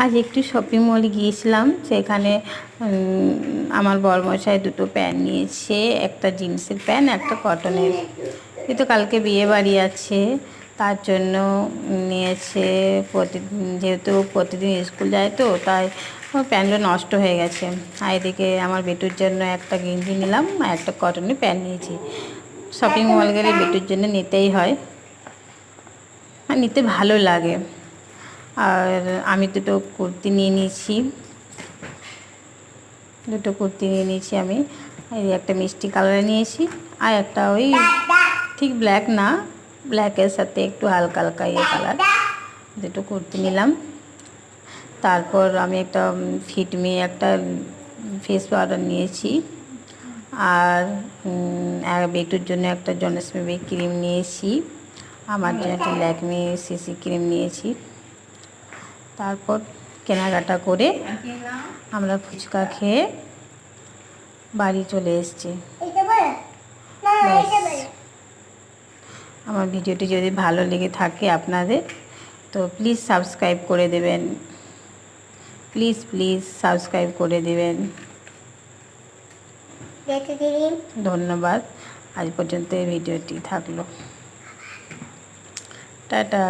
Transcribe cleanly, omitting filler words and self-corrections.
আজ একটু শপিং মলে গিয়েছিলাম, সেখানে আমার বরমশাই দুটো প্যান্ট নিয়েছে, একটা জিন্সের প্যান্ট একটা কটনের। কিন্তু কালকে বিয়ে বাড়ি আছে, তার জন্য নিয়েছে। যেহেতু প্রতিদিন স্কুল যায় তো, তাই প্যান্টগুলো নষ্ট হয়ে গেছে। আর এদিকে আমার বেটুর জন্য একটা গেঞ্জি নিলাম আর একটা কটনের প্যান্ট নিয়েছি। শপিং মল গেলে বেটুর জন্য নিতেই হয়, আর নিতে ভালো লাগে। আর আমি দুটো কুর্তি নিয়ে নিয়েছি, আমি। এই একটা মিষ্টি কালারে নিয়েছি, আর একটা ওই ঠিক ব্ল্যাক না, ব্ল্যাকের সাথে একটু হালকা হালকা কালার, দুটো কুর্তি নিলাম। তারপর আমি একটা ফিটমি একটা ফেস পাউডার নিয়েছি, আর বেটুর জন্য একটা জনস বেবি ক্রিম নিয়েছি, আমার জন্য একটা ল্যাকমি সিসি ক্রিম নিয়েছি। তারপর কেনাকাটা করে আমরা ফুচকা খেয়ে বাড়ি চলে এসেছি। আমার ভিডিওটি যদি ভালো লেগে থাকে আপনাদের, তো প্লিজ সাবস্ক্রাইব করে দেবেন, প্লিজ সাবস্ক্রাইব করে দেবেন। ধন্যবাদ। আজ পর্যন্ত এই ভিডিওটি থাকলো। টাটা।